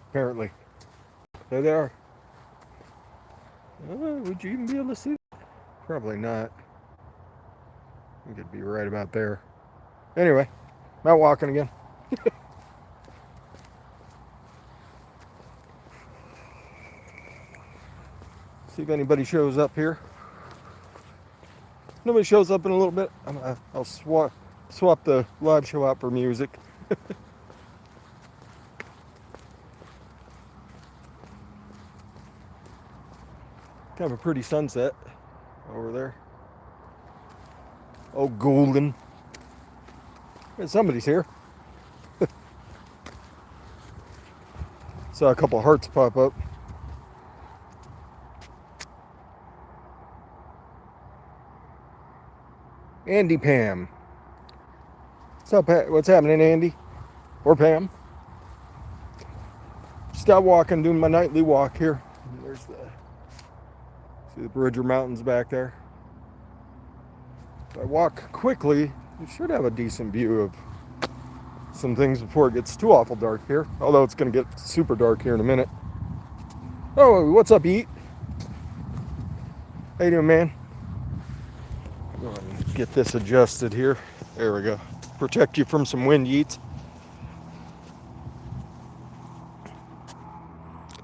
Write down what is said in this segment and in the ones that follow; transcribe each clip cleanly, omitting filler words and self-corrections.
apparently. There they are. Would you even be able to see? Probably not. You could be right about there. Anyway, I'm out walking again. See if anybody shows up here. Nobody shows up in a little bit. I'll swap the live show out for music. Kind of a pretty sunset over there. Oh, golden. Somebody's here. Saw a couple hearts pop up. Andy Pam. What's up? What's happening, Andy? Or Pam? Just out walking, doing my nightly walk here. There's see the Bridger Mountains back there. If I walk quickly, you should have a decent view of some things before it gets too awful dark here. Although it's going to get super dark here in a minute. Oh, what's up, Eat? How you doing, man? Go ahead and get this adjusted here. There we go. Protect you from some wind, Eats.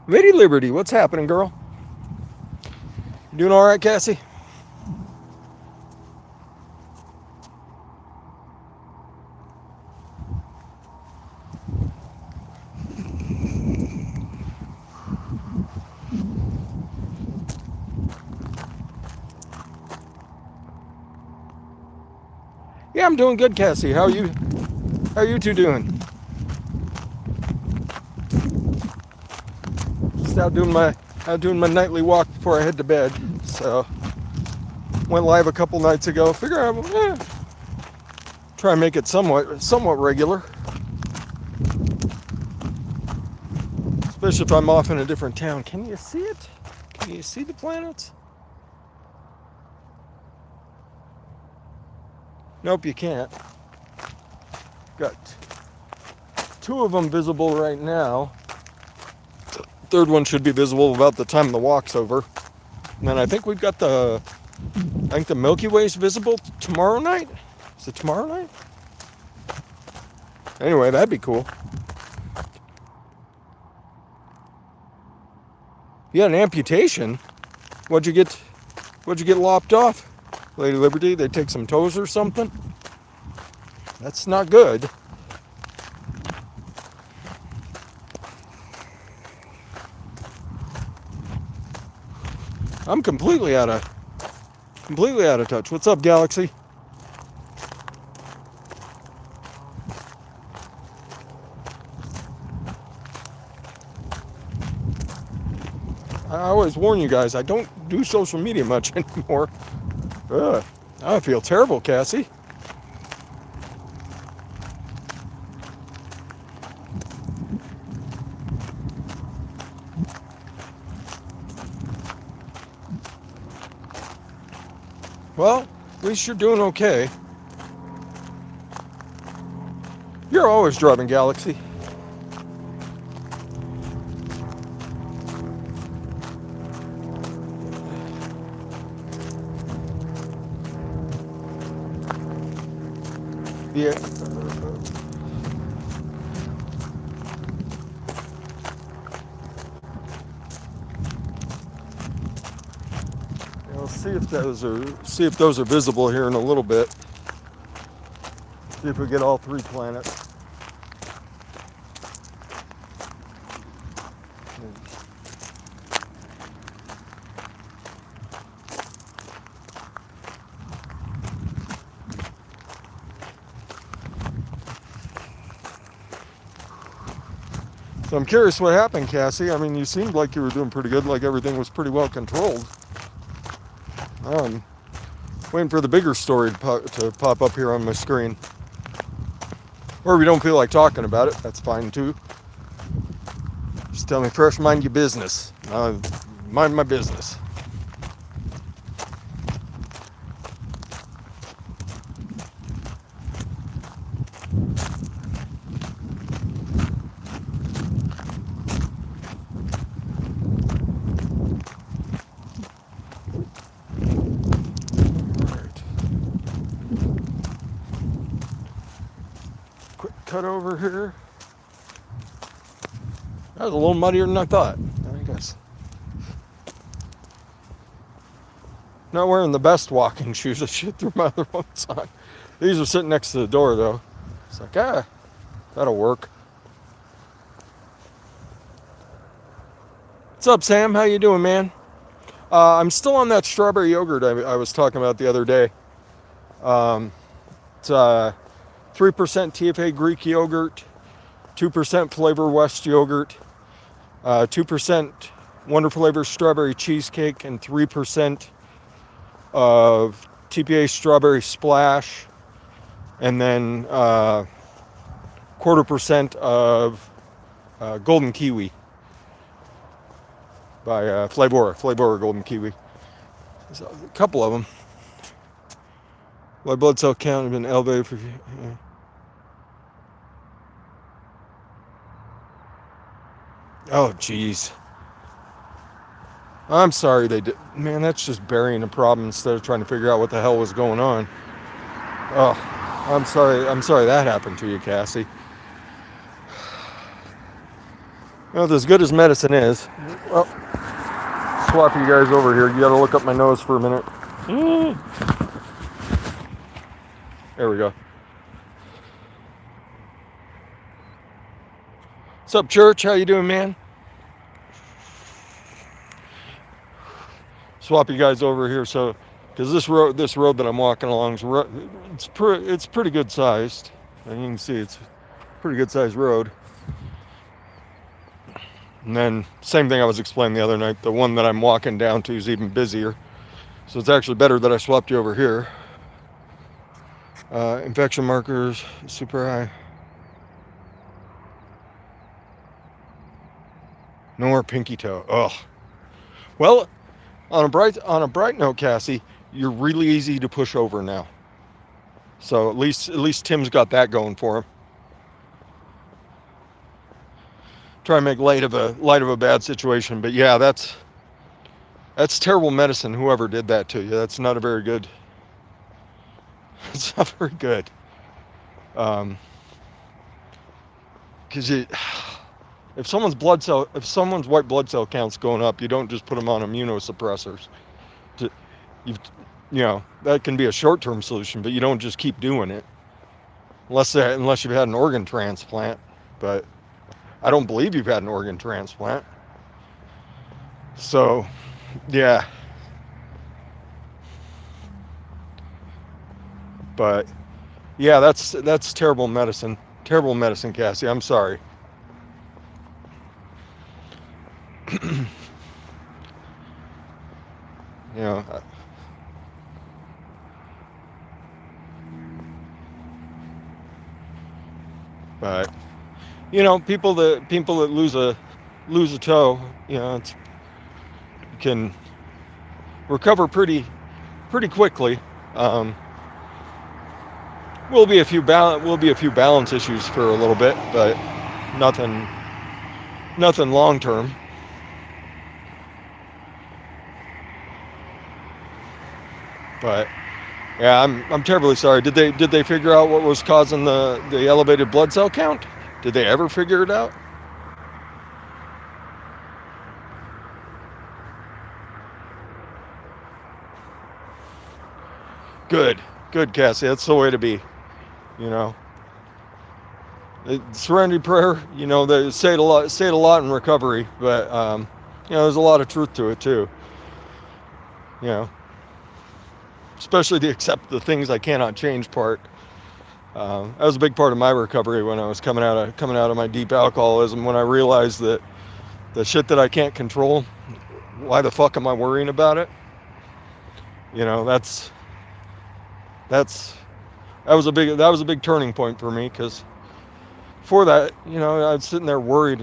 Lady Liberty, what's happening, girl? You doing all right, Cassie? Yeah, I'm doing good, Cassie. How are you? How are you two doing? Just out doing my nightly walk before I head to bed. So went live a couple nights ago. Figure out try and make it somewhat regular. Especially if I'm off in a different town. Can you see it? Can you see the planets? Nope, you can't. Got two of them visible right now. Third one should be visible about the time the walk's over. And then I think we've got the Milky Way's visible tomorrow night. Is it tomorrow night? Anyway, that'd be cool. Yeah, an amputation. What'd you get lopped off? Lady Liberty, they take some toes or something? That's not good. I'm completely out of touch. What's up, Galaxy? I always warn you guys, I don't do social media much anymore. I feel terrible, Cassie. Well, at least you're doing okay. You're always driving, Galaxy. Yeah. We'll see if those are visible here in a little bit. See if we get all three planets. So I'm curious what happened, Cassie. I mean, you seemed like you were doing pretty good, like everything was pretty well controlled. Waiting for the bigger story to pop up here on my screen. Or if you don't feel like talking about it, that's fine too. Just tell me, Fresh, mind your business. Mind my business. cut over here. That was a little muddier than I thought, I guess. Not wearing the best walking shoes. I should threw my other ones on. These are sitting next to the door though. It's like, that'll work. What's up, Sam? How you doing, man? I'm still on that strawberry yogurt I was talking about the other day. It's 3% TFA Greek yogurt, 2% Flavor West yogurt, 2% Wonder Flavor strawberry cheesecake, and 3% of TPA strawberry splash, and then 0.25% of golden kiwi by Flavor golden kiwi. There's a couple of them. White blood cell count has been elevated for. Yeah. Oh, jeez. I'm sorry they did. Man, that's just burying a problem instead of trying to figure out what the hell was going on. Oh, I'm sorry. I'm sorry that happened to you, Cassie. Well, as good as medicine is. Well, swap you guys over here. You got to look up my nose for a minute. There we go. What's up, Church? How you doing, man? Swap you guys over here, so because this road that I'm walking along is it's pretty good sized, and you can see it's a pretty good sized road. And then same thing I was explaining the other night. The one that I'm walking down to is even busier, so it's actually better that I swapped you over here. Infection markers super high. No more pinky toe. Ugh. Well, on a bright note, Cassie, you're really easy to push over now. So at least Tim's got that going for him. Try and make light of a bad situation, but yeah, that's terrible medicine. Whoever did that to you, that's not a very good. It's not very good. Because if someone's white blood cell count's going up, you don't just put them on immunosuppressors. That can be a short-term solution, but you don't just keep doing it unless you've had an organ transplant. But I don't believe you've had an organ transplant. So, yeah. But yeah, that's terrible medicine. Terrible medicine, Cassie. I'm sorry. But people that lose a toe, can recover pretty quickly. Will be a few balance issues for a little bit, but nothing long term. But yeah, I'm terribly sorry. Did they figure out what was causing the elevated blood cell count? Did they ever figure it out? Good, Cassie. That's the way to be. Serenity prayer. They say it a lot in recovery, but there's a lot of truth to it too. Especially to accept the things I cannot change part. That was a big part of my recovery when I was coming out of my deep alcoholism. When I realized that the shit that I can't control, why the fuck am I worrying about it? That was a big turning point for me, because before that, I was sitting there worried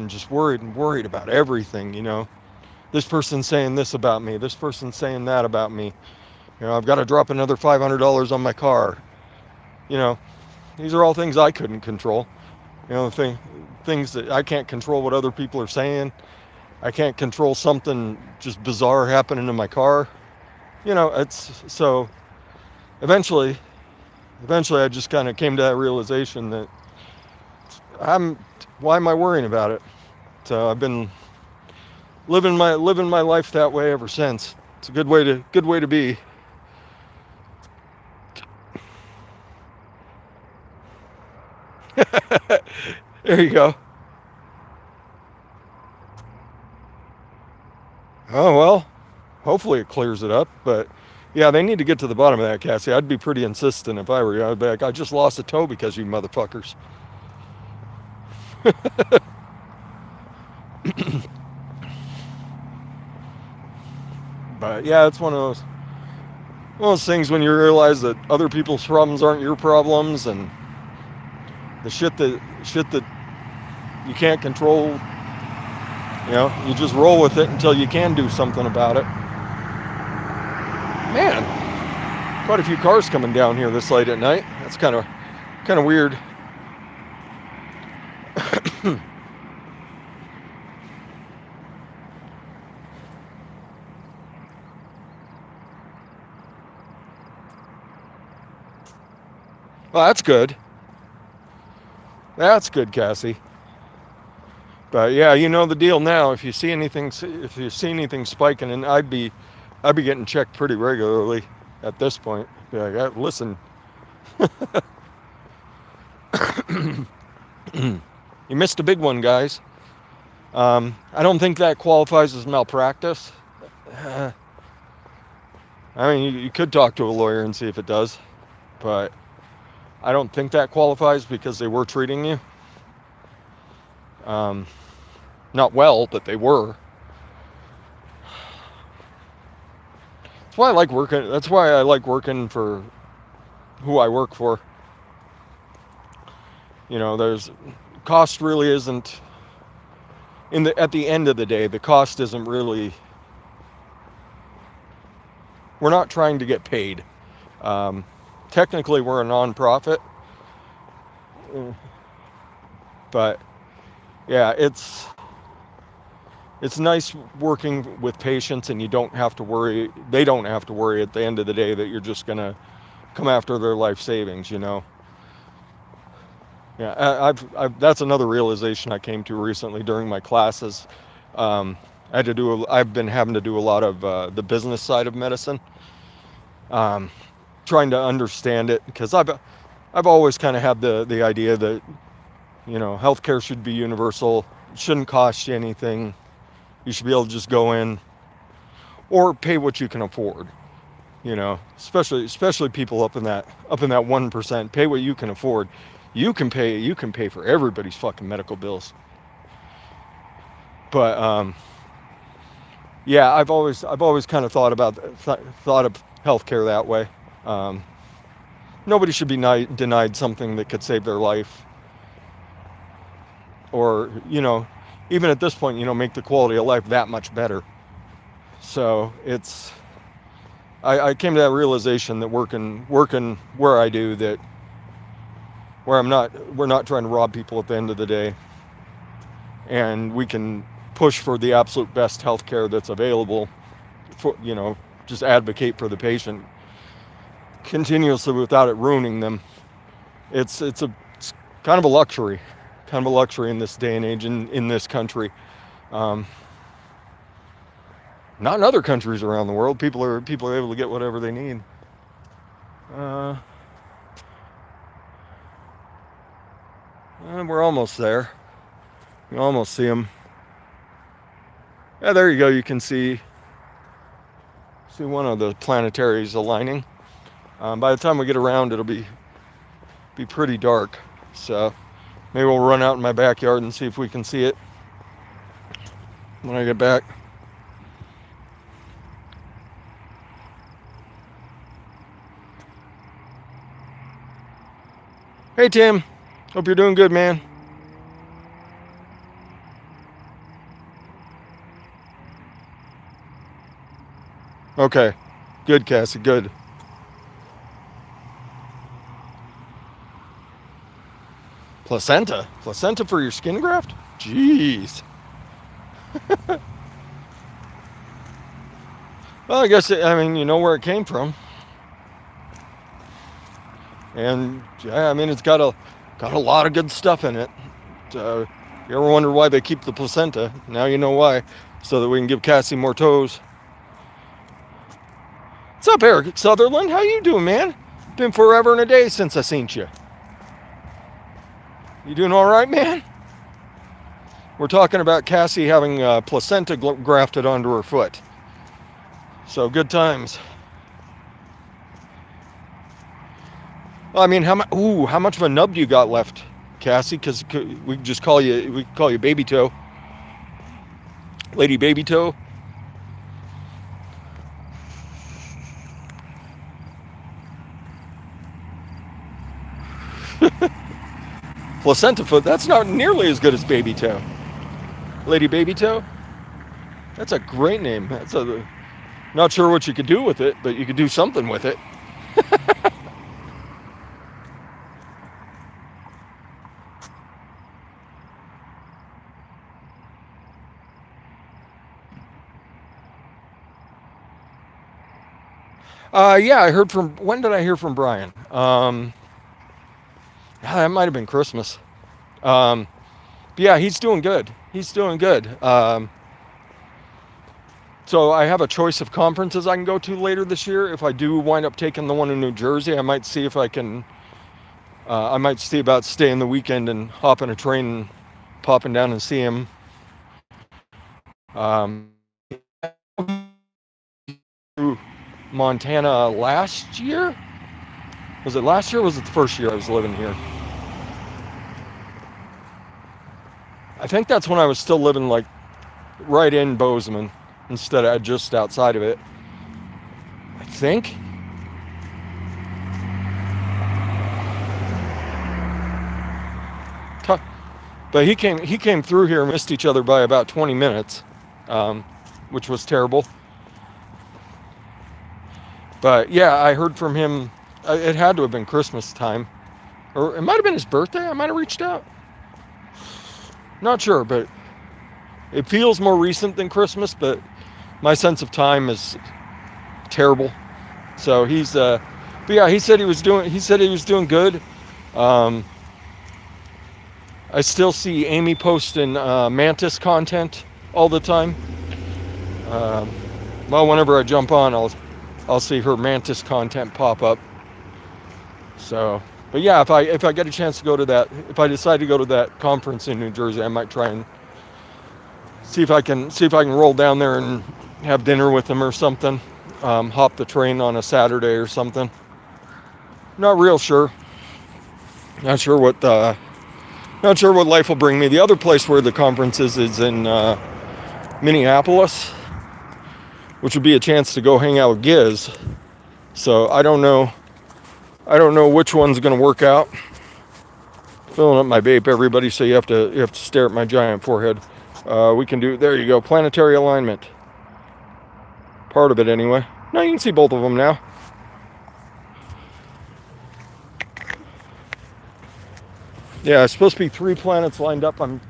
about everything. This person's saying this about me, this person's saying that about me. I've got to drop another $500 on my car. These are all things I couldn't control. Things that I can't control what other people are saying. I can't control something just bizarre happening in my car. It's so. Eventually, I just kind of came to that realization that why am I worrying about it? So I've been living my life that way ever since. It's a good way to be. There you go. Oh well, hopefully it clears it up. But yeah, they need to get to the bottom of that, Cassie. I'd be pretty insistent if I were you. I'd be like, I just lost a toe because you motherfuckers. But yeah, it's one of those things when you realize that other people's problems aren't your problems, and the shit that you can't control, you just roll with it until you can do something about it. Man, quite a few cars coming down here this late at night. That's kind of weird. Well, that's good. That's good, Cassie. But yeah, you know the deal now. If you see anything spiking, and I'd be getting checked pretty regularly at this point. Be like, listen, you missed a big one, guys. I don't think that qualifies as malpractice. I mean, you could talk to a lawyer and see if it does, but I don't think that qualifies because they were treating you. Not well, but they were. That's why I like working for who I work for. There's cost really isn't at the end of the day, the cost isn't really, we're not trying to get paid. Technically we're a non-profit. But yeah, it's nice working with patients, and they don't have to worry at the end of the day that you're just going to come after their life savings, Yeah, that's another realization I came to recently during my classes. I've been having to do a lot of the business side of medicine, trying to understand it, because I've always kind of had the idea that, healthcare should be universal. It shouldn't cost you anything. You should be able to just go in or pay what you can afford, especially people up in that 1%, pay what you can afford. You can pay for everybody's fucking medical bills. But yeah, I've always kind of thought of healthcare that way. Nobody should be denied something that could save their life, or even at this point, make the quality of life that much better. So I came to that realization that working where I do, that we're not trying to rob people at the end of the day, and we can push for the absolute best healthcare that's available, for, just advocate for the patient continuously without it ruining them. It's kind of a luxury in this day and age in this country. Not in other countries around the world. People are able to get whatever they need. We're almost there. You almost see them. Yeah, there you go. You can see one of the planetaries aligning. By the time we get around, it'll be pretty dark. So maybe we'll run out in my backyard and see if we can see it when I get back. Hey Tim, hope you're doing good, man. Okay, good, Cassie, good. Placenta for your skin graft? Jeez. Well, I guess you know where it came from, and yeah, it's got a lot of good stuff in it. you ever wonder why they keep the placenta? Now you know why, so that we can give Cassie more toes. What's up, Eric Sutherland? How you doing, man? Been forever and a day since I seen you. You doing all right, man? We're talking about Cassie having placenta grafted onto her foot. So good times. Well, I mean, how much of a nub do you got left, Cassie? Because we can just call you Baby Toe, Lady Baby Toe. Placenta foot, that's not nearly as good as Baby Toe. Lady Baby Toe? That's a great name. Not sure what you could do with it, but you could do something with it. Yeah, when did I hear from Brian? That might have been Christmas. But yeah, he's doing good. So I have a choice of conferences I can go to later this year. If I do wind up taking the one in New Jersey, I might see if I can, I might see about staying the weekend and hopping a train and popping down and see him. Montana last year? Was it last year or was it the first year I was living here? I think that's when I was still living like right in Bozeman instead of just outside of it. I think. But he came through here and missed each other by about 20 minutes, which was terrible. But yeah, I heard from him. It had to have been Christmas time, or it might have been his birthday. I might have reached out. Not sure, but it feels more recent than Christmas. But my sense of time is terrible. So but yeah, he said he was doing good. I still see Amy posting Mantis content all the time. Well, whenever I jump on, I'll see her Mantis content pop up. So, but yeah, if I get a chance to go to that, if I decide to go to that conference in New Jersey, I might try and see if I can roll down there and have dinner with them or something. Hop the train on a Saturday or something. Not real sure. Not sure what life will bring me. The other place where the conference is in Minneapolis, which would be a chance to go hang out with Giz. So I don't know which one's going to work out. Filling up my vape, everybody, so you have to stare at my giant forehead. We can do, there you go, Planetary Alignment. Part of it anyway. Now you can see both of them now. Yeah, it's supposed to be 3 planets lined up. I'm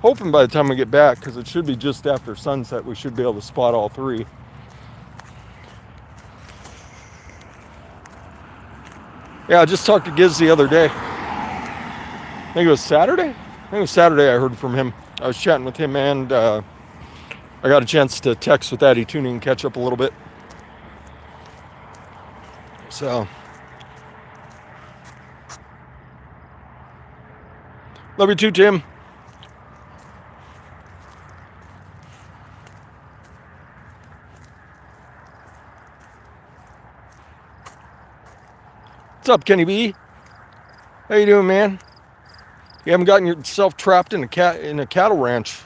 hoping by the time we get back, because it should be just after sunset, we should be able to spot all 3. Yeah, I just talked to Giz the other day. I think it was Saturday. I heard from him. I was chatting with him, and I got a chance to text with Addie Tuning and catch up a little bit. So, love you too, Tim. What's up, Kenny B? How you doing, man? You haven't gotten yourself trapped in a cattle ranch.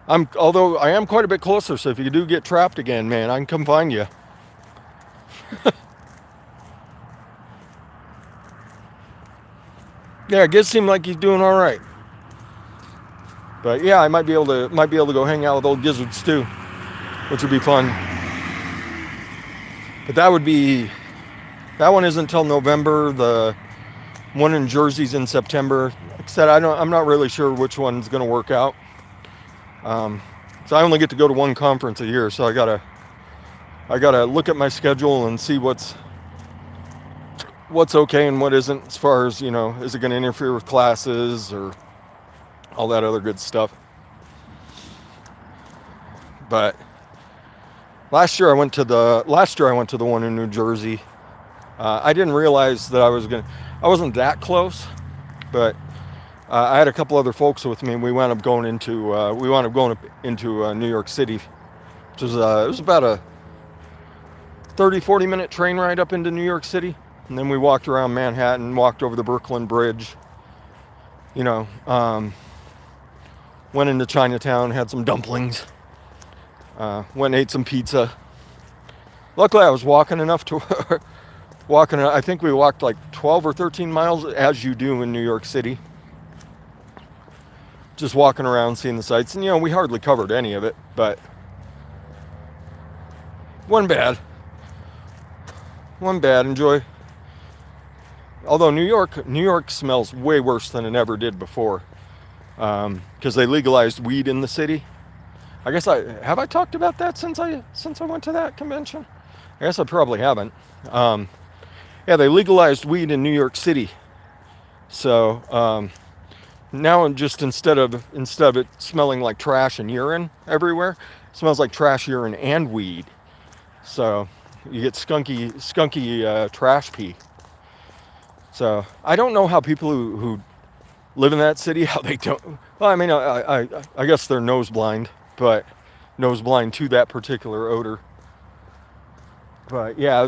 Although I am quite a bit closer, so if you do get trapped again, man, I can come find you. Yeah, it does seem like he's doing all right. But yeah, I might be able to go hang out with old gizzards too, which would be fun. But that one isn't until November. The one in Jersey's in September. Like I said, I'm not really sure which one's going to work out. So I only get to go to one conference a year, so I gotta look at my schedule and see what's okay and what isn't, as far as, is it going to interfere with classes or all that other good stuff. But last year I went to the one in New Jersey. I didn't realize that I wasn't that close, but I had a couple other folks with me, and we wound up going into New York City, which was it was about a 30-40 minute train ride up into New York City, and then we walked around Manhattan, walked over the Brooklyn Bridge, went into Chinatown, had some dumplings, went and ate some pizza. Luckily, I was walking enough to I think we walked like 12 or 13 miles, as you do in New York City. Just walking around, seeing the sights. And, we hardly covered any of it, but wasn't bad. Enjoy. Although New York smells way worse than it ever did before. Because they legalized weed in the city. I guess have I talked about that since I went to that convention? I guess I probably haven't. Yeah, they legalized weed in New York City. So now just instead of it smelling like trash and urine everywhere, it smells like trash, urine, and weed. So you get skunky trash pee. So I don't know how people who live in that city, how they don't. Well, I mean, I guess they're nose blind, but nose blind to that particular odor. But yeah,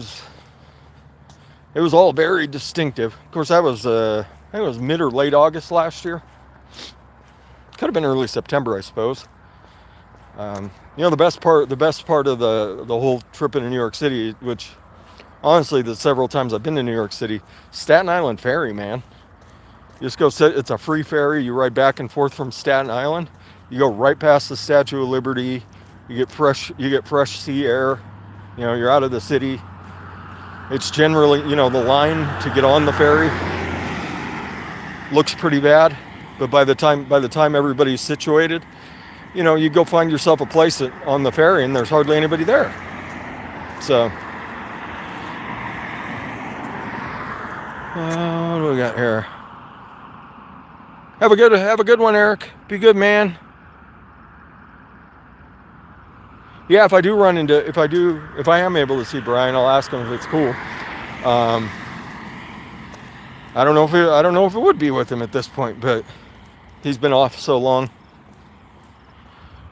it was all very distinctive. Of course, I think it was mid or late August last year. Could have been early September, I suppose. The best part of the whole trip into New York City, which honestly, the several times I've been to New York City, Staten Island ferry, man. You just go sit. It's a free ferry. You ride back and forth from Staten Island. You go right past the Statue of Liberty. You get fresh sea air. You're out of the city. It's generally, the line to get on the ferry looks pretty bad, but by the time everybody's situated, you go find yourself a place on the ferry, and there's hardly anybody there. So, what do we got here? Have a good one, Eric. Be good, man. Yeah, if I am able to see Brian, I'll ask him if it's cool. I don't know if it would be with him at this point, but he's been off so long.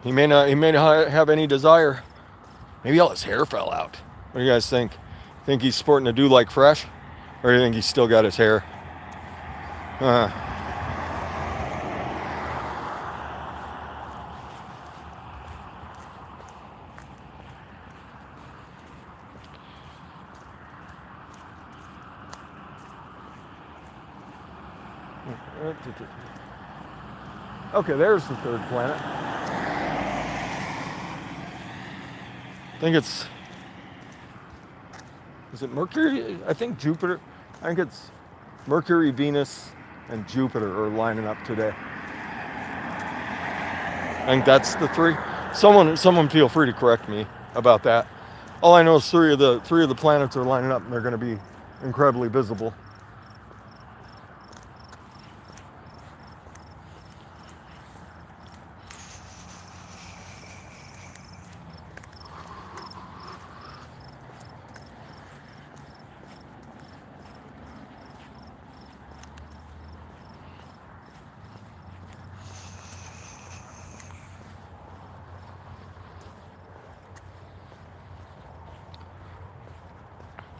He may not have any desire. Maybe all his hair fell out. What do you guys think? Think he's sporting a do like fresh, or do you think he's still got his hair? Okay, there's the third planet. I think is it Mercury? I think Jupiter. I think it's Mercury, Venus, and Jupiter are lining up today. I think that's the three. Someone feel free to correct me about that. All I know is three of the planets are lining up, and they're going to be incredibly visible.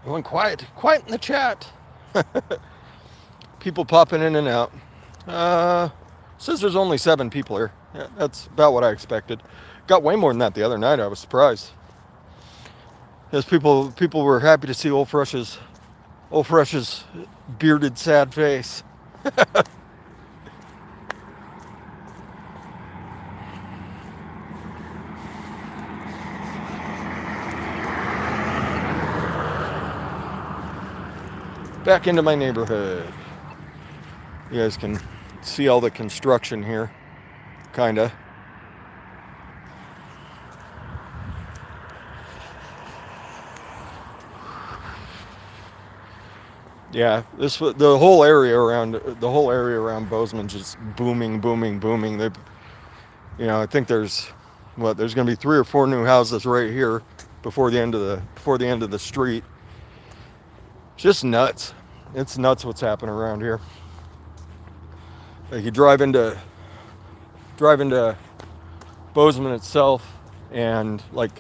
Going quiet in the chat. People popping in and out. Says there's only 7 people here. Yeah, that's about what I expected. Got way more than that the other night. I was surprised. Yes, people were happy to see old Fresh's bearded, sad face. Back into my neighborhood. You guys can see all the construction here, kinda. Yeah, the whole area around Bozeman just booming, booming, booming. I think there's going to be 3 or 4 new houses right here before the end of the street. Just nuts. It's nuts what's happening around here. Like you drive into Bozeman itself, and like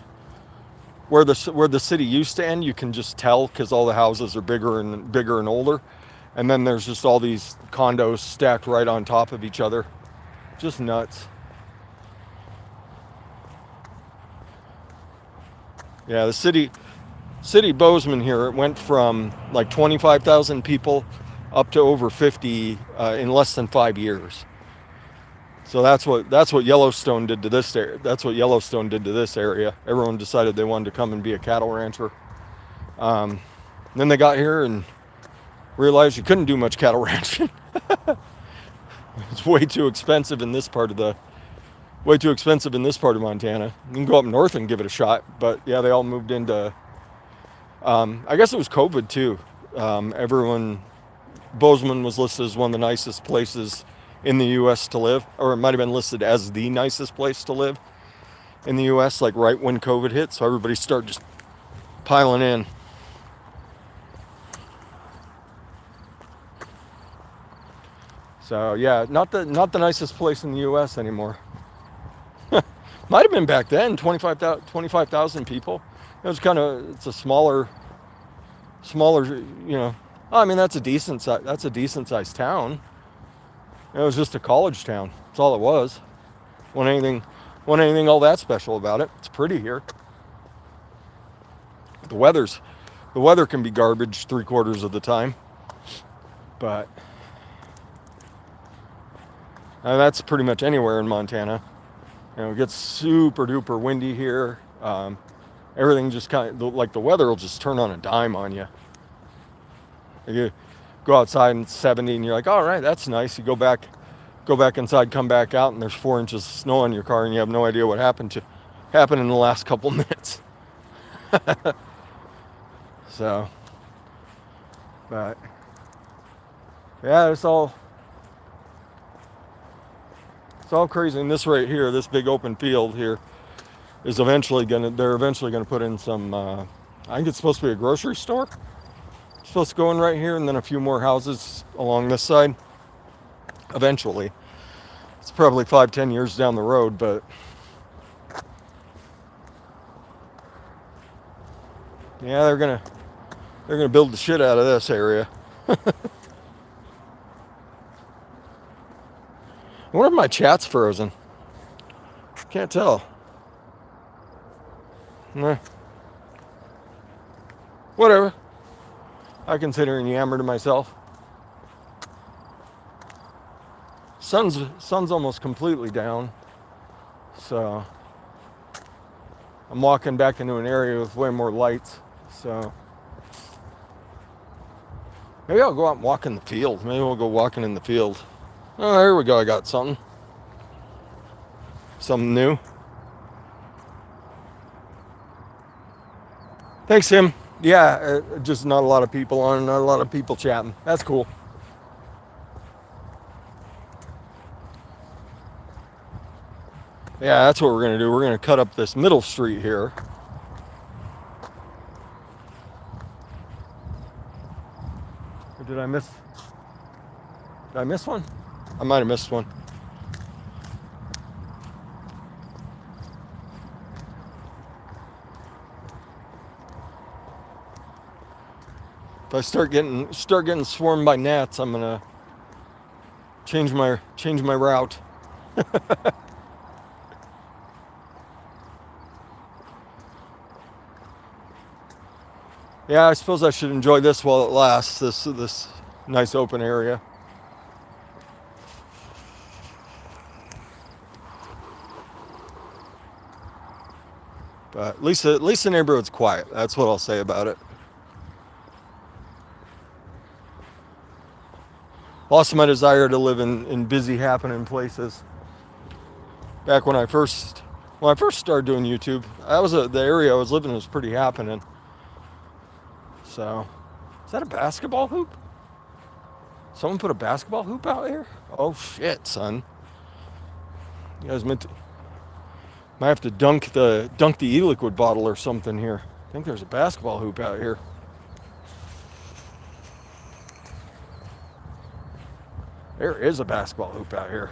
where the city used to end, you can just tell because all the houses are bigger and older, and then there's just all these condos stacked right on top of each other. Just nuts. Yeah, the city Bozeman here, it went from like 25,000 people up to over 50 in less than 5 years. So that's what Yellowstone did to this area. That's what Yellowstone did to this area. Everyone decided they wanted to come and be a cattle rancher. Then they got here and realized you couldn't do much cattle ranching. It's way too expensive in this part of Montana. You can go up north and give it a shot, but yeah, they all moved into. I guess it was COVID too. Bozeman was listed as one of the nicest places in the U.S. to live, or it might have been listed as the nicest place to live in the U.S. like right when COVID hit, so everybody started just piling in. So yeah, not the nicest place in the U.S. anymore. Might have been back then, 25,000 people. It's a smaller, I mean, that's a decent sized town. It was just a college town. That's all it was. Wasn't anything all that special about it. It's pretty here. The weather can be garbage 3/4 of the time, but and that's pretty much anywhere in Montana. It gets super duper windy here. Everything just kind of like the weather will just turn on a dime on you. You go outside and it's 70 and you're like, all right, that's nice. You go back inside, come back out, and there's 4 inches of snow on your car, and you have no idea what happened in the last couple minutes. So, but yeah, it's all crazy. And this right here, this big open field here, is they're eventually gonna put in some. I think it's supposed to be a grocery store. It's supposed to go in right here, and then a few more houses along this side. Eventually, it's probably 5-10 years down the road, but yeah, they're gonna build the shit out of this area. I wonder if my chat's frozen. Can't tell. Nah. Whatever. I can sit here and yammer to myself. Sun's almost completely down, so I'm walking back into an area with way more lights. So maybe I'll go out and walk in the field. Maybe we'll go walking in the field. Oh, here we go. I got something new. Thanks, Tim. Yeah, just not a lot of people on, not a lot of people chatting. That's cool. Yeah, that's what we're going to do. We're going to cut up this middle street here. Or did I miss one? I might have missed one. If I start getting swarmed by gnats, I'm gonna change my route. Yeah, I suppose I should enjoy this while it lasts. This nice open area. But at least the neighborhood's quiet. That's what I'll say about it. Lost my desire to live in busy, happening places. Back when I first started doing YouTube, the area I was living in was pretty happening. So Is that a basketball hoop? Someone put a basketball hoop out here? Oh shit, son. You guys might have to dunk the e-liquid bottle or something here. I think there's a basketball hoop out here. There is a basketball hoop out here.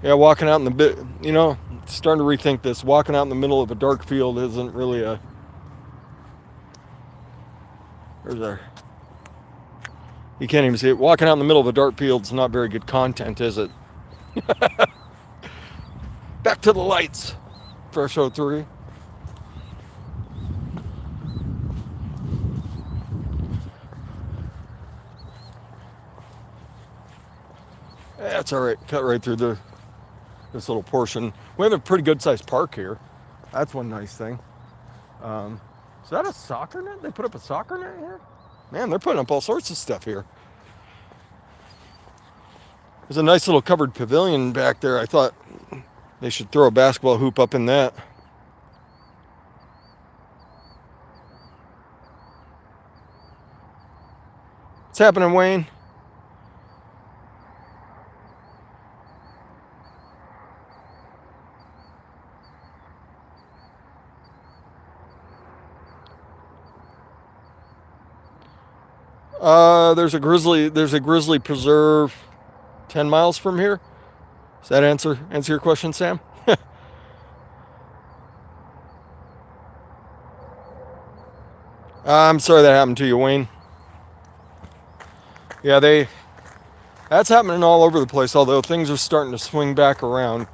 Yeah, walking out in the starting to rethink this. Walking out in the middle of a dark field isn't really a. There's a. You can't even see it. Walking out in the middle of a dark field is not very good content, is it? Back to the lights. Fresh03. That's all right. Cut right through this little portion. We have a pretty good sized park here. That's one nice thing. Is that a soccer net? They put up a soccer net here? Man, they're putting up all sorts of stuff here. There's a nice little covered pavilion back there. I thought they should throw a basketball hoop up in that. What's happening, Wayne? There's a grizzly preserve 10 miles from here. Does that answer your question, Sam? I'm sorry that happened to you, Wayne. Yeah, that's happening all over the place, although things are starting to swing back around.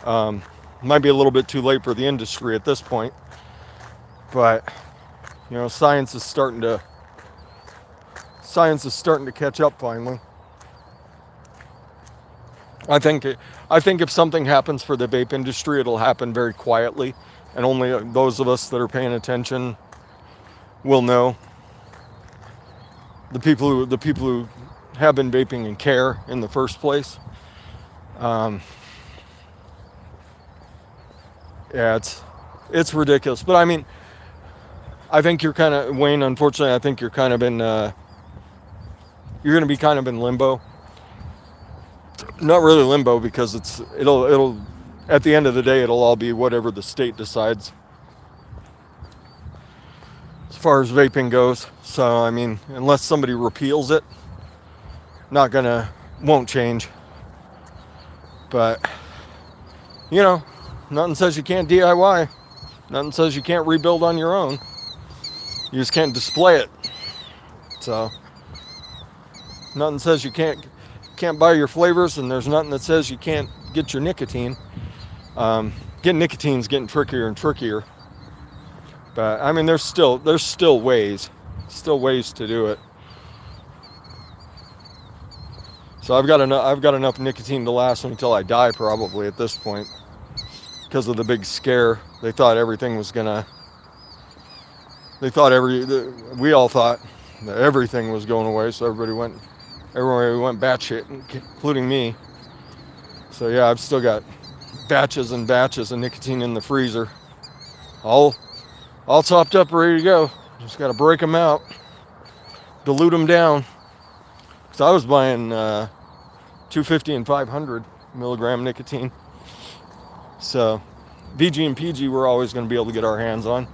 Might be a little bit too late for the industry at this point, but science is starting to catch up finally. I think if something happens for the vape industry, it'll happen very quietly, and only those of us that are paying attention will know. The people who have been vaping and care in the first place. Yeah, it's ridiculous. But I mean, I think you're kind of, Wayne, unfortunately, I think you're kind of in you're going to be kind of in limbo. Not really limbo, because it'll at the end of the day, it'll all be whatever the state decides as far as vaping goes. So I mean, unless somebody repeals it, won't change. But nothing says you can't DIY. Nothing says you can't rebuild on your own. You just can't display it. So nothing says you can't buy your flavors, and there's nothing that says you can't get your nicotine. Getting nicotine's getting trickier and trickier. But I mean, there's still ways to do it. So I've got enough nicotine to last me until I die, probably, at this point, because of the big scare. They thought everything was gonna. We all thought that everything was going away, so everybody went batshit, including me. So yeah, I've still got batches and batches of nicotine in the freezer, all topped up, ready to go. Just got to break them out, dilute them down. So I was buying 250 and 500 milligram nicotine. So VG and PG we're always going to be able to get our hands on.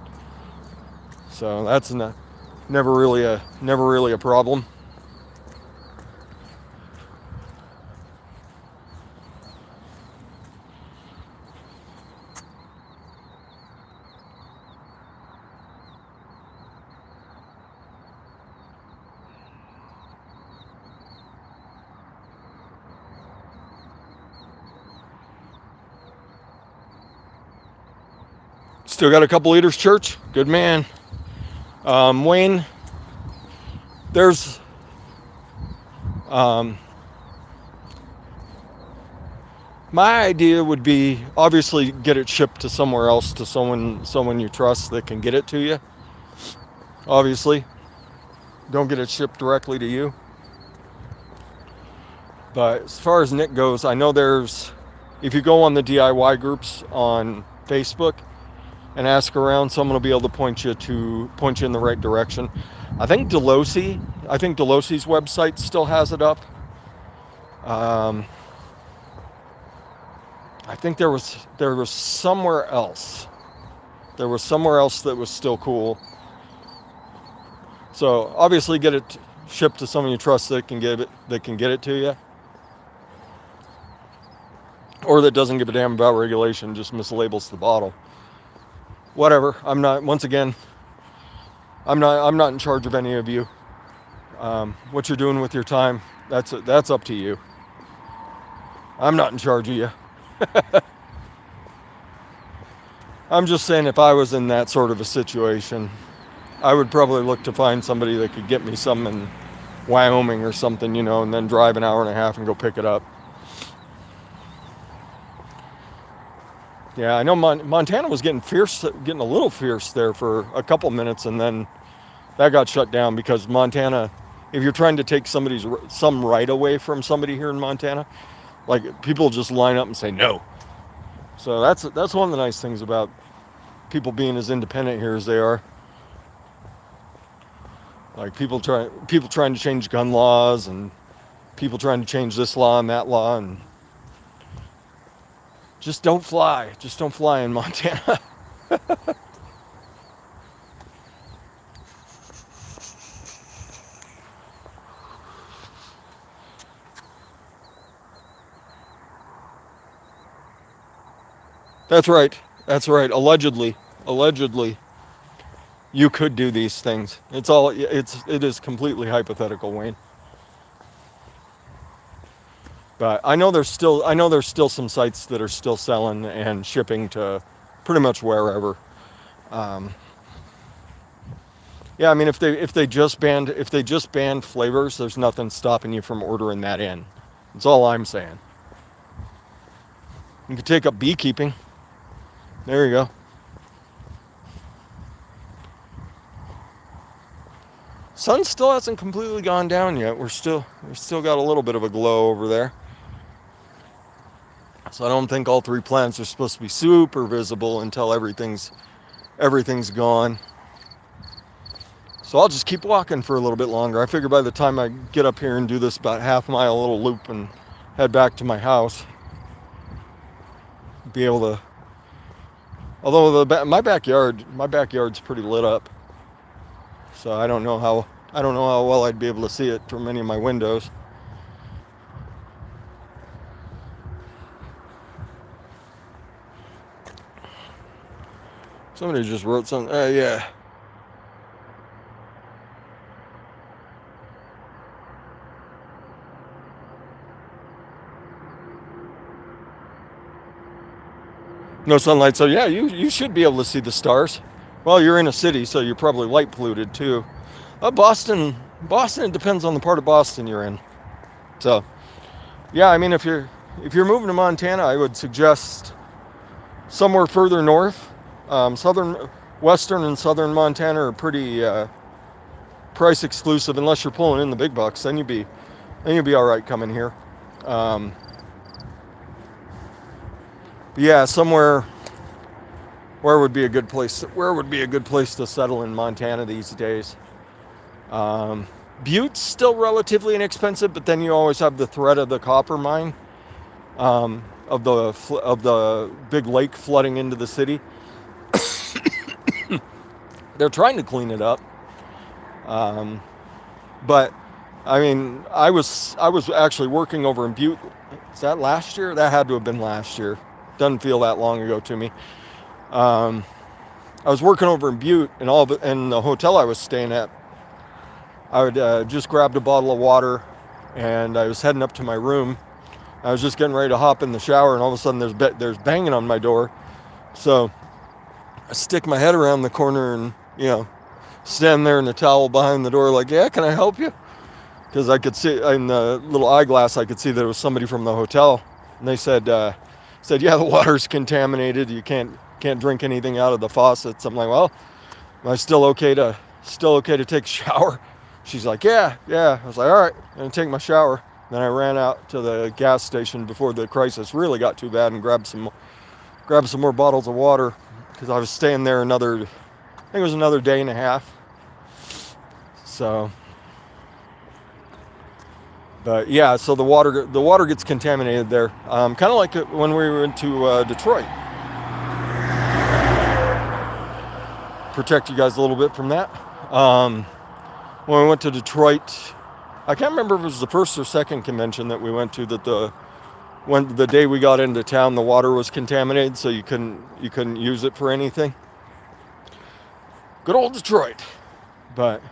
So that's never really a problem. Still got a couple liters, Church. Good man. Wayne, there's my idea would be, obviously, get it shipped to somewhere else, to someone you trust that can get it to you, obviously. get it shipped directly to you. But as far as Nick goes, I know if you go on the DIY groups on Facebook and ask around, someone will be able to point you in the right direction. I think Delosie's website still has it up. I think there was somewhere else. There was somewhere else that was still cool. So obviously get it shipped to someone you trust that can get it to you. Or that doesn't give a damn about regulation, just mislabels the bottle. Whatever. I'm not in charge of any of you. What you're doing with your time, that's up to you. I'm not in charge of you. I'm just saying, if I was in that sort of a situation, I would probably look to find somebody that could get me some in Wyoming or something, and then drive an hour and a half and go pick it up. Yeah, I know Montana was getting a little fierce there for a couple minutes, and then that got shut down because Montana, if you're trying to take some right away from somebody here in Montana, like, people just line up and say no. So that's one of the nice things about people being as independent here as they are. Like, people trying to change gun laws, and people trying to change this law and that law, and just don't fly in Montana. That's right. Allegedly, you could do these things. It is completely hypothetical, Wayne. But I know there's still some sites that are still selling and shipping to pretty much wherever. Yeah, I mean, if they just banned flavors, there's nothing stopping you from ordering that in. That's all I'm saying. You could take up beekeeping. There you go. Sun still hasn't completely gone down yet. We've still got a little bit of a glow over there. So I don't think all three planets are supposed to be super visible until everything's gone. So I'll just keep walking for a little bit longer. I figure by the time I get up here and do this about half-mile little loop and head back to my house, be able to. Although my backyard's pretty lit up, so I don't know how well I'd be able to see it from any of my windows. Somebody just wrote something. Yeah. No sunlight, so yeah, you should be able to see the stars. Well, you're in a city, so you're probably light polluted too. Boston, it depends on the part of Boston you're in. So, yeah, I mean, if you're moving to Montana, I would suggest somewhere further north. Western and southern Montana are pretty price exclusive, unless you're pulling in the big bucks. Then you'd be all right coming here. Yeah, somewhere. Where would be a good place to settle in Montana these days? Butte's still relatively inexpensive, but then you always have the threat of the copper mine, of the big lake flooding into the city. They're trying to clean it up, but I mean, I was actually working over in Butte. Is that last year? That had to have been last year. Doesn't feel that long ago to me. I was working over in Butte, and the hotel I was staying at, I would just grabbed a bottle of water, and I was heading up to my room. I was just getting ready to hop in the shower, and all of a sudden there's banging on my door. So I stick my head around the corner and, stand there in the towel behind the door like, yeah, can I help you? Because I could see in the little eyeglass, I could see that it was somebody from the hotel. And they said, yeah, the water's contaminated. You can't drink anything out of the faucets. I'm like, well, am I still okay to take a shower? she's like, yeah. I was like, all right, I'm gonna take my shower. Then I ran out to the gas station before the crisis really got too bad and grabbed some more bottles of water because I was staying there I think it was another day and a half. So, but yeah, so the water gets contaminated there, kind of like when we went to Detroit. Protect you guys a little bit from that. When we went to Detroit, I can't remember if it was the first or second convention that we went to that when the day we got into town, the water was contaminated, so you couldn't use it for anything. Good old Detroit. But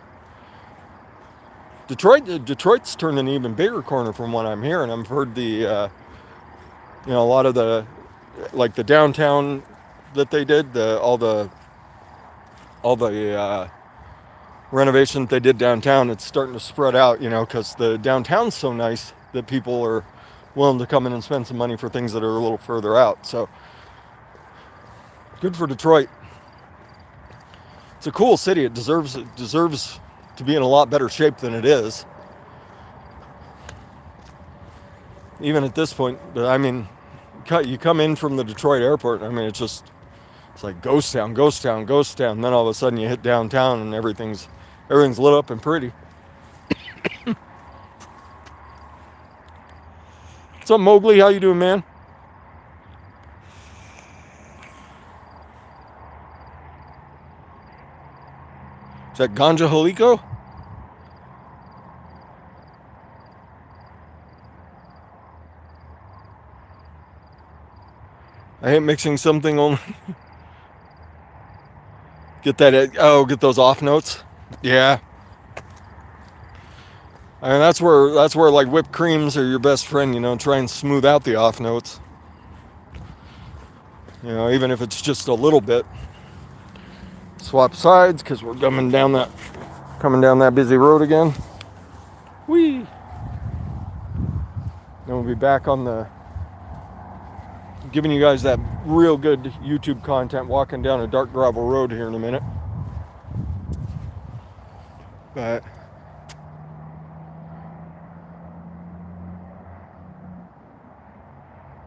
Detroit's turned an even bigger corner from what I'm hearing. I've heard a lot of the downtown that they did, all the renovation that they did downtown, it's starting to spread out, because the downtown's so nice that people are willing to come in and spend some money for things that are a little further out. So good for Detroit. It's a cool city. It deserves to be in a lot better shape than it is, even at this point. But I mean, you come in from the Detroit airport, I mean, it's like ghost town. Then all of a sudden you hit downtown and everything's lit up and pretty. What's up, Mowgli? How you doing, man? Is that Ganja Haliko? I hate mixing something only. Get those off notes. Yeah. I mean, that's where like whipped creams are your best friend, try and smooth out the off notes. Even if it's just a little bit. Swap sides because we're coming down that busy road again. Whee! Then we'll be back on giving you guys that real good YouTube content walking down a dark gravel road here in a minute. But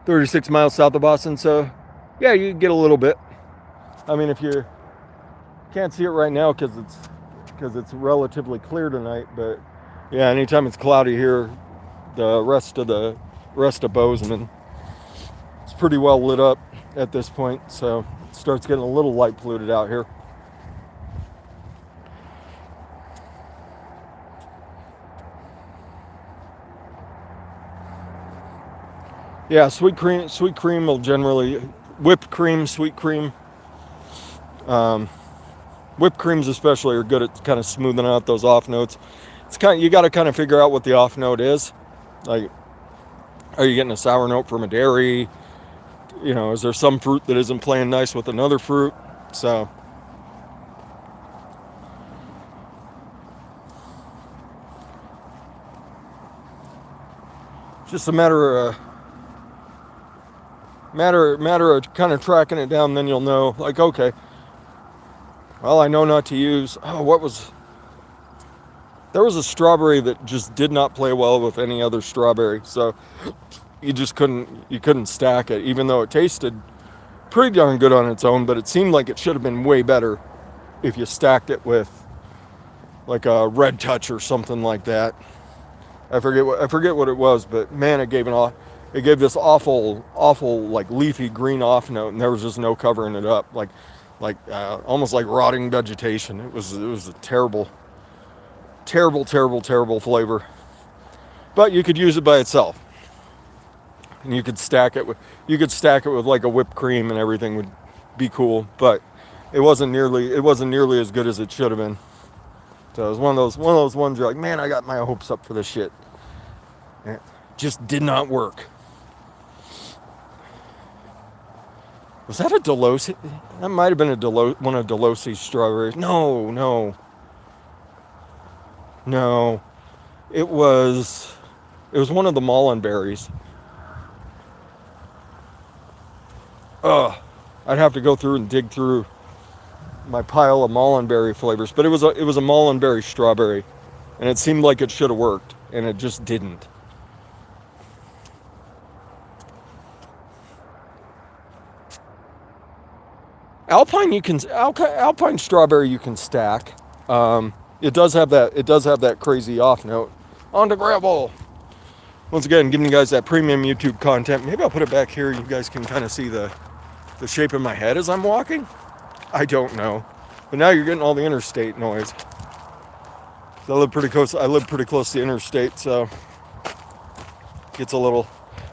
36 miles south of Boston, so yeah, you get a little bit. I mean, if you can't see it right now because it's relatively clear tonight, but yeah, anytime it's cloudy here, the rest of Bozeman, it's pretty well lit up at this point, so it starts getting a little light polluted out here. Yeah, sweet cream will generally, whipped cream, sweet cream, whipped creams especially are good at kind of smoothing out those off notes. You got to kind of figure out what the off note is. Like, are you getting a sour note from a dairy? Is there some fruit that isn't playing nice with another fruit? So, just a matter of kind of tracking it down. Then you'll know, like, okay, well, I know not to use. There was a strawberry that just did not play well with any other strawberry, so you couldn't stack it, even though it tasted pretty darn good on its own. But it seemed like it should have been way better if you stacked it with like a Red Touch or something like that. I forget what it was, but man, it gave this awful like leafy green off note, and there was just no covering it up, like almost like rotting vegetation. It was a terrible flavor. But you could use it by itself, and you could stack it with like a whipped cream, and everything would be cool. But it wasn't nearly as good as it should have been. So it was one of those ones you're like, man, I got my hopes up for this shit. And it just did not work. Was that a Delosi? That might have been one of Delosi's strawberries. No. It was one of the Mullen berries. I'd have to go through and dig through my pile of Mullen berry flavors, but it was a Mullen berry strawberry. And it seemed like it should have worked, and it just didn't. Alpine strawberry you can stack. It does have that crazy off note. On to gravel. Once again, giving you guys that premium YouTube content. Maybe I'll put it back here. You guys can kind of see the shape of my head as I'm walking. I don't know, but now you're getting all the interstate noise. I live pretty close. To the interstate, so it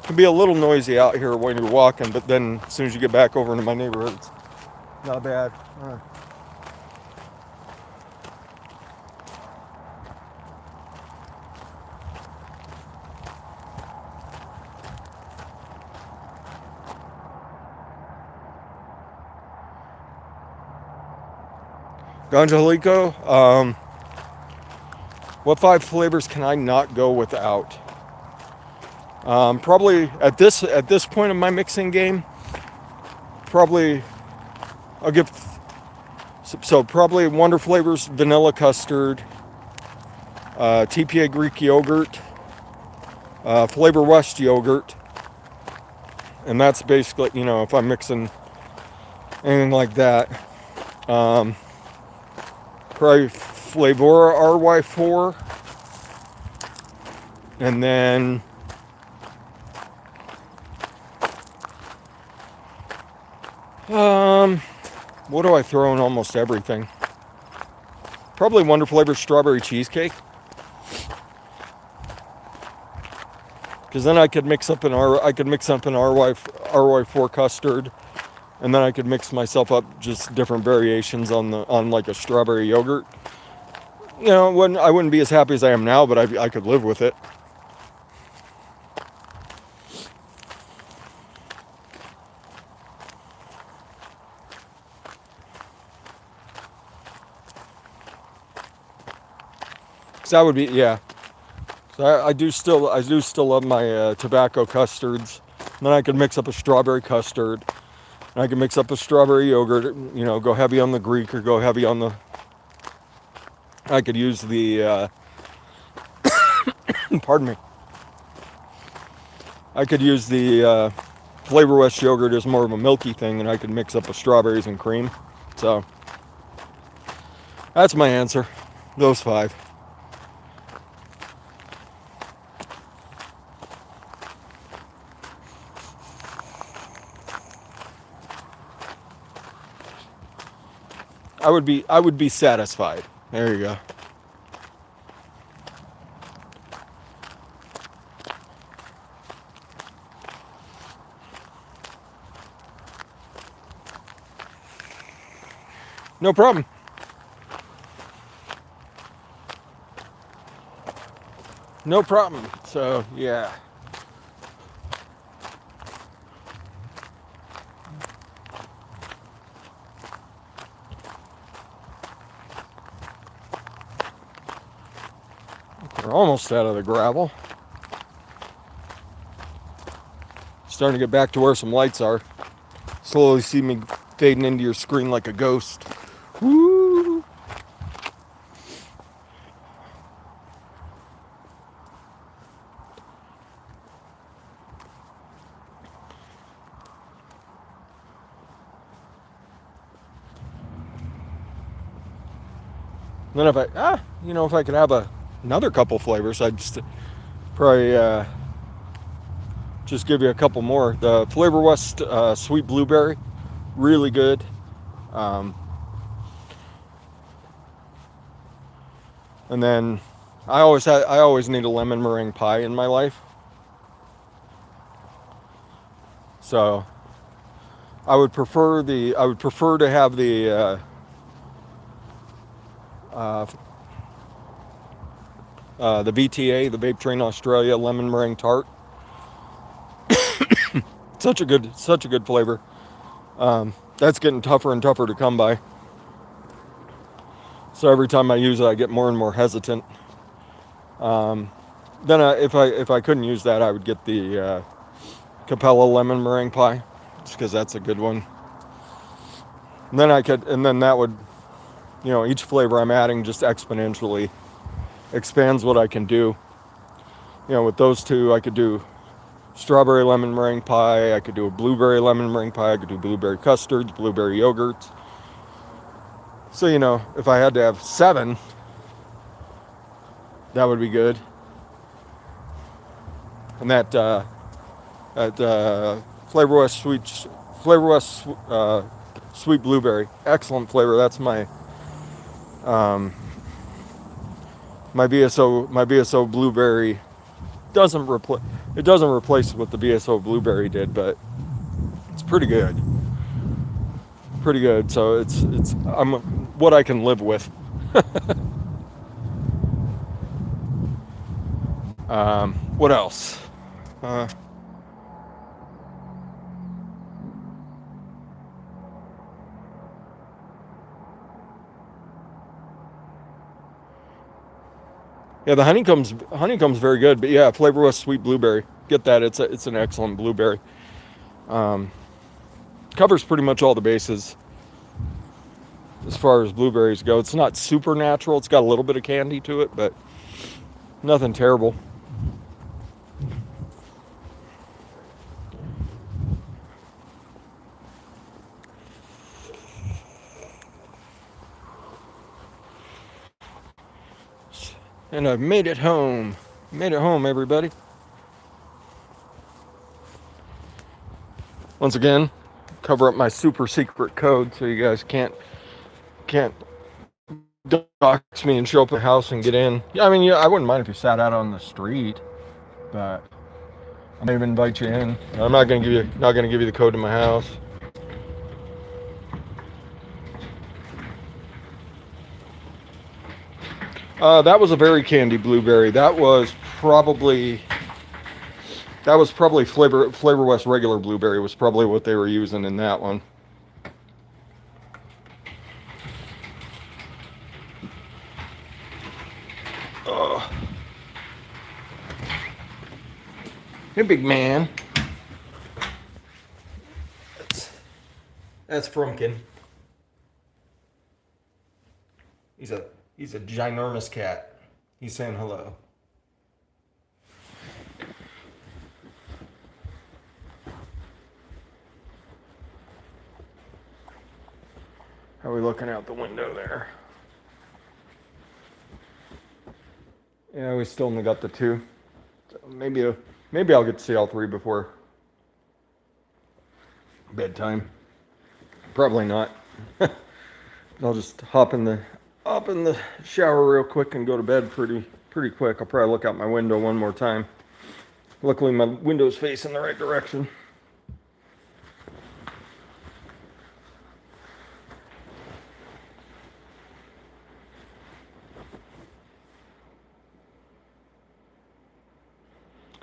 can be a little noisy out here when you're walking. But then as soon as you get back over into my neighborhood, it's not bad. Ganja what 5 flavors can I not go without? Probably at this point of my mixing game, probably I'll give probably Wonder Flavors vanilla custard, TPA Greek yogurt, Flavor West yogurt, and that's basically, if I'm mixing anything like that. Probably Flavora RY4, and then what do I throw in almost everything? Probably Wonder Flavor strawberry cheesecake, because then I could mix up an RY4 custard. And then I could mix myself up just different variations on like a strawberry yogurt. I wouldn't be as happy as I am now, but I could live with it. So that would be, yeah. So I do still love my tobacco custards. And then I could mix up a strawberry custard. I can mix up a strawberry yogurt, go heavy on the Greek or go heavy on the... I could use the... pardon me. I could use the Flavor West yogurt as more of a milky thing, and I could mix up with strawberries and cream. So, that's my answer. Those 5. I would be satisfied. There you go. No problem. No problem. So, yeah. We're almost out of the gravel. Starting to get back to where some lights are. Slowly see me fading into your screen like a ghost. Woo! Then if I could have another couple flavors, I'd just probably just give you a couple more. The Flavor West sweet blueberry, really good. And then I always need a lemon meringue pie in my life. So I would prefer to have the VTA, the Vape Train Australia lemon meringue tart. Such a good flavor. That's getting tougher and tougher to come by. So every time I use it, I get more and more hesitant. Then if I couldn't use that, I would get the Capella lemon meringue pie, just because that's a good one. And then that would, each flavor I'm adding just exponentially expands what I can do. You know, with those two, I could do strawberry lemon meringue pie. I could do a blueberry lemon meringue pie. I could do blueberry custards, blueberry yogurts. So, you know, if I had to have 7, that would be good. And that Flavor West sweet blueberry, excellent flavor. That's my BSO blueberry. It doesn't replace what the BSO blueberry did, but it's pretty good. Pretty good. So I'm what I can live with. What else? Yeah, the honeycomb's very good, but yeah, Flavor West sweet blueberry. Get that? It's an excellent blueberry. Covers pretty much all the bases as far as blueberries go. It's not super natural. It's got a little bit of candy to it, but nothing terrible. And I've made it home. Made it home, everybody. Once again, cover up my super secret code so you guys can't dox me and show up at the house and get in. Yeah, I mean, yeah, I wouldn't mind if you sat out on the street, but I may even invite you in. I'm not gonna give you the code to my house. That was a very candy blueberry. That was probably Flavor West regular blueberry was probably what they were using in that one. Hey, big man. That's Frumpkin. He's a ginormous cat. He's saying hello. How are we looking out the window there? Yeah, we still only got the 2. So maybe I'll get to see all 3 before bedtime. Probably not. I'll just hop in the shower real quick and go to bed pretty quick. I'll probably look out my window one more time. Luckily, my window's facing the right direction.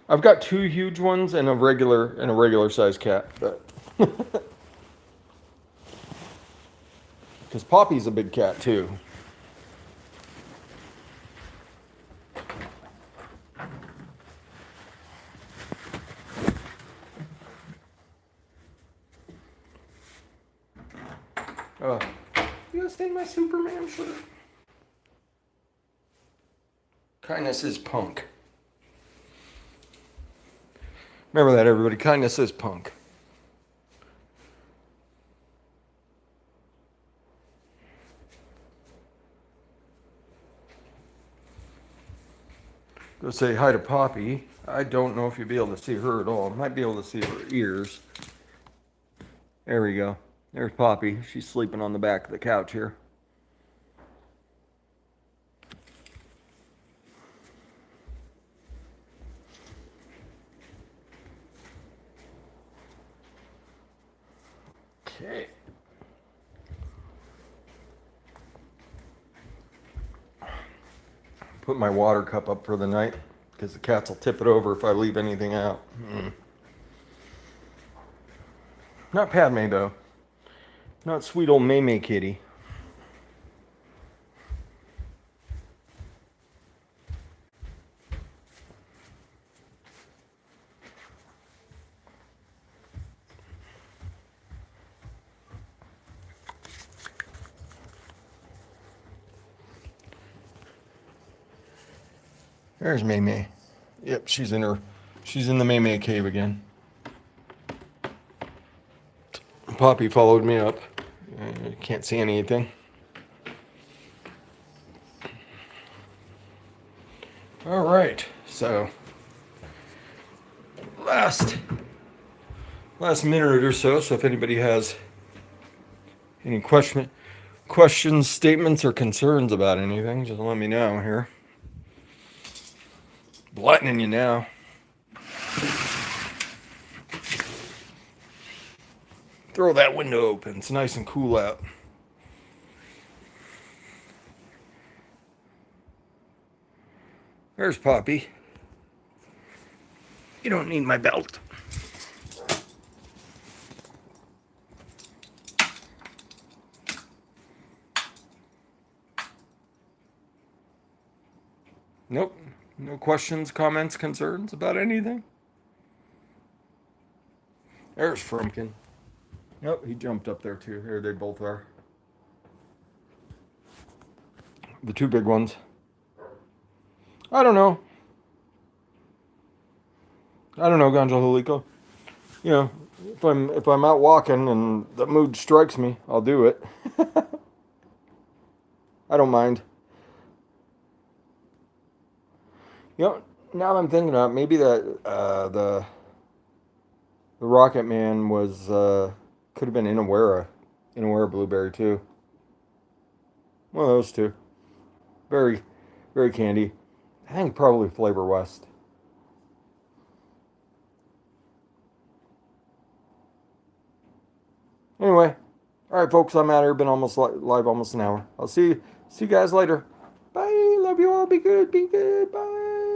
I've got 2 huge ones and a regular sized cat, but because Poppy's a big cat too. You gonna stain my Superman shirt? Kindness is punk. Remember that, everybody. Kindness is punk. Go say hi to Poppy. I don't know if you'll be able to see her at all. Might be able to see her ears. There we go. There's Poppy. She's sleeping on the back of the couch here. Okay. Put my water cup up for the night because the cats will tip it over if I leave anything out. Not Padme though. Not sweet old May kitty. There's May May. Yep, she's in the May May cave again. Poppy followed me up. Can't see anything. All right, so last minute or so. So if anybody has any questions, statements, or concerns about anything, just let me know here. Lightning you now. Throw that window open. It's nice and cool out. There's Poppy. You don't need my belt. Nope. No questions, comments, concerns about anything? There's Frumpkin. Yep, he jumped up there too. Here they both are. The two big ones. I don't know, Ganjahuliko. You know, if I'm out walking and the mood strikes me, I'll do it. I don't mind. You know, now that I'm thinking about it, maybe that the Rocket Man was could have been Inawera Blueberry too. One of those two. Very, very candy. I think probably Flavor West. Anyway, all right, folks, I'm out here. Been almost live almost an hour. I'll see you guys later. Bye. Love you all. Be good. Be good. Bye.